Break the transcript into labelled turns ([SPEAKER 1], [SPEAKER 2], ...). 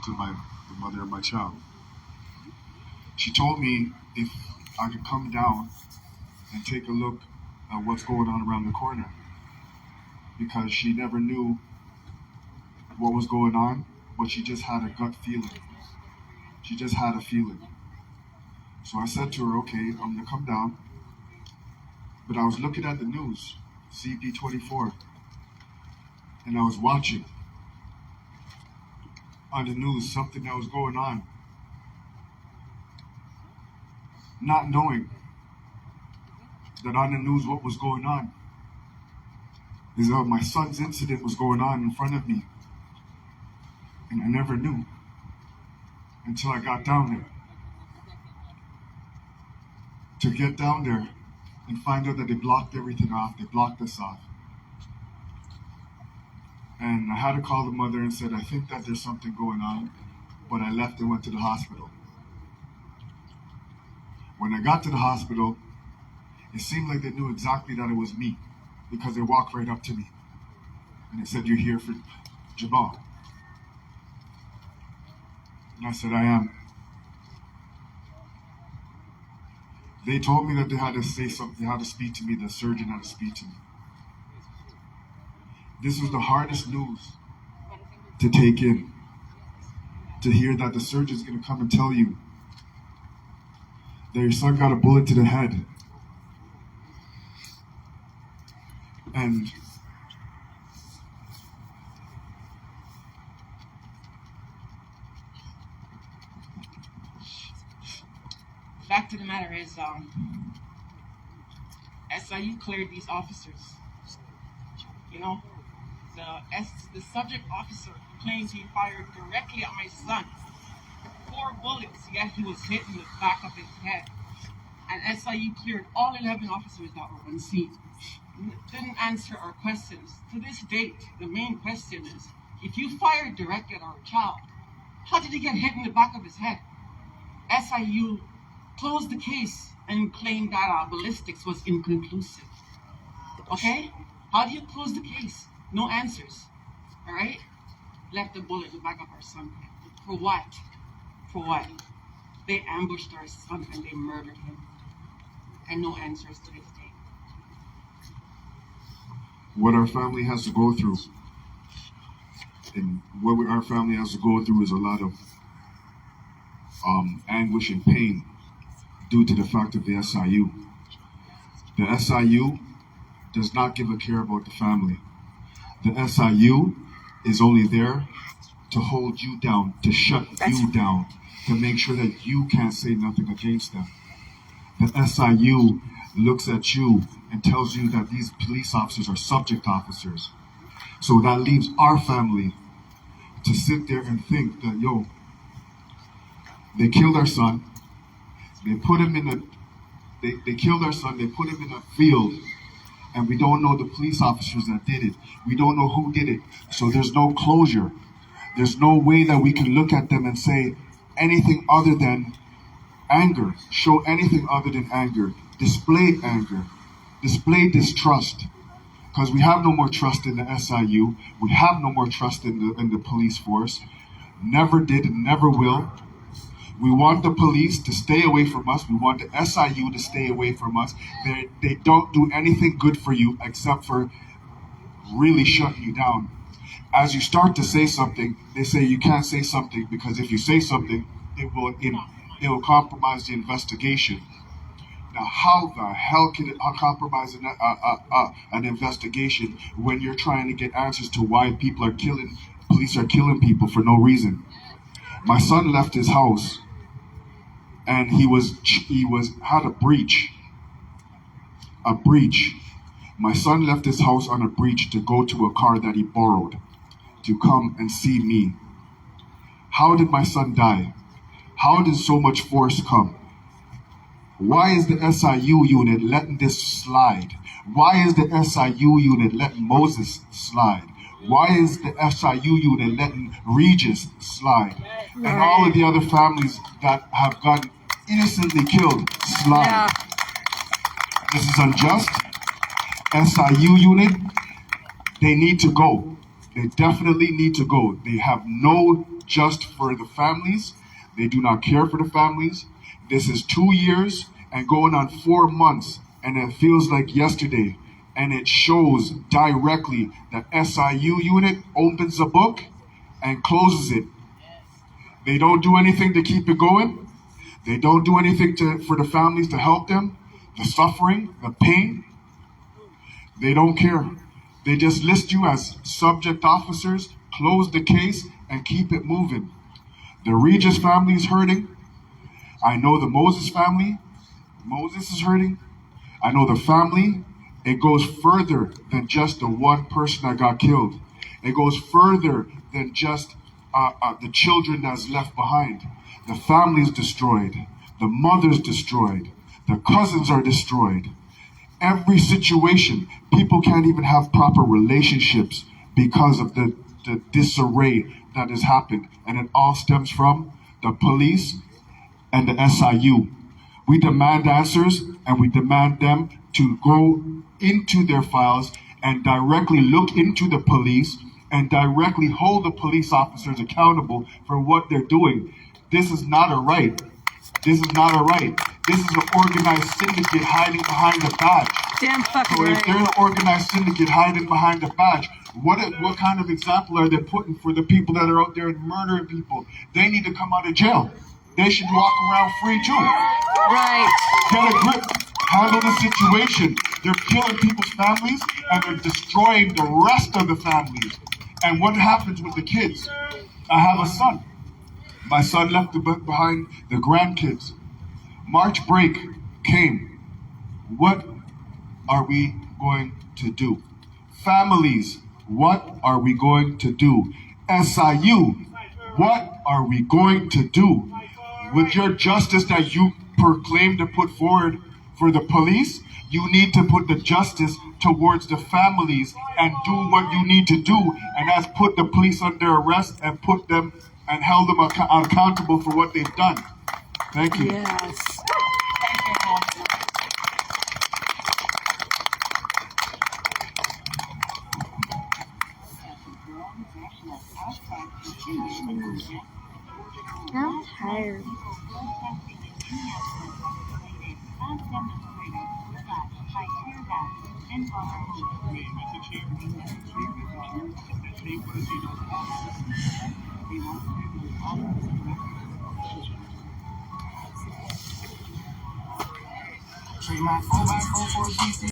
[SPEAKER 1] to the mother of my child. She told me if I could come down and take a look at what's going on around the corner, because she never knew what was going on, but she just had a gut feeling. She just had a feeling. So I said to her, okay, I'm gonna come down. But I was looking at the news, CP24, and I was watching on the news something that was going on, not knowing that on the news what was going on is that my son's incident was going on in front of me, and I never knew until I got down there. To get down there and find out that they blocked everything off, they blocked us off. And I had to call the mother and said, I think that there's something going on, but I left and went to the hospital. When I got to the hospital, it seemed like they knew exactly that it was me, because they walked right up to me and they said, you're here for Jamal. And I said, I am. They told me that they had to say something, they had to speak to me, the surgeon had to speak to me. This was the hardest news to take in, to hear that the surgeon's gonna come and tell you that your son got a bullet to the head. And
[SPEAKER 2] fact of the matter is, SIU cleared these officers. You know, the subject officer claims he fired directly at my son. 4 bullets, yet he was hit in the back of his head. And SIU cleared all 11 officers that were on scene. Didn't answer our questions. To this date, the main question is, if you fired directly at our child, how did he get hit in the back of his head? SIU closed the case and claimed that ballistics was inconclusive. Okay? How do you close the case? No answers. All right? Left the bullet in the back of our son. For what? For what? They ambushed our son and they murdered him. And no answers to this day.
[SPEAKER 1] What our family has to go through, and what our family has to go through is a lot of anguish and pain due to the fact of the SIU. The SIU does not give a care about the family. The SIU is only there to hold you down, to shut you down, to make sure that you can't say nothing against them. The SIU looks at you and tells you that these police officers are subject officers. So that leaves our family to sit there and think that, yo, they killed our son, they put him in they killed our son, they put him in a field, and we don't know the police officers that did it. We don't know who did it. So there's no closure. There's no way that we can look at them and say anything other than anger, show anything other than anger, display anger, display distrust. Because we have no more trust in the SIU. We have no more trust in the police force. Never did and never will. We want the police to stay away from us. We want the SIU to stay away from us. They don't do anything good for you except for really shutting you down. As you start to say something, they say you can't say something because if you say something, it will compromise the investigation. Now, how the hell can it compromise an investigation when you're trying to get answers to why police are killing people for no reason? My son left his house, and he had a breach. My son left his house on a breach to go to a car that he borrowed to come and see me. How did my son die? How did so much force come? Why is the SIU unit letting this slide? Why is the SIU unit letting Moses slide? Why is the SIU unit letting Regis slide? And all of the other families that have gotten innocently killed slide. Yeah. This is unjust. SIU unit, they need to go. They definitely need to go. They have no just for the families. They do not care for the families. This is 2 years and going on 4 months, and it feels like yesterday. And it shows directly that SIU unit opens a book and closes it. They don't do anything to keep it going. They don't do anything for the families to help them. The suffering, the pain, they don't care. They just list you as subject officers, close the case, and keep it moving. The Regis family is hurting. I know the Moses family. Moses is hurting. I know the family. It goes further than just the one person that got killed. It goes further than just the children that's left behind. The family's destroyed. The mother's destroyed. The cousins are destroyed. Every situation, people can't even have proper relationships because of the disarray that has happened. And it all stems from the police and the SIU. We demand answers, and we demand them to go into their files and directly look into the police and directly hold the police officers accountable for what they're doing. This is not a right. This is not a right. This is an organized syndicate hiding behind a badge.
[SPEAKER 3] Damn fucking
[SPEAKER 1] So if
[SPEAKER 3] right.
[SPEAKER 1] they're an organized syndicate hiding behind a badge, what kind of example are they putting for the people that are out there and murdering people? They need to come out of jail. They should walk around free too.
[SPEAKER 3] Right.
[SPEAKER 1] Get a grip. Handle the situation. They're killing people's families and they're destroying the rest of the families. And what happens with the kids? I have a son. My son left behind the grandkids. March break came. What are we going to do? Families, what are we going to do? SIU, what are we going to do? With your justice that you proclaim to put forward for the police, you need to put the justice towards the families and do what you need to do, and that's put the police under arrest and put them and held them accountable for what they've done. Thank you.
[SPEAKER 3] Yes. I'm tired.
[SPEAKER 4] Trade my 4x4 for a GC.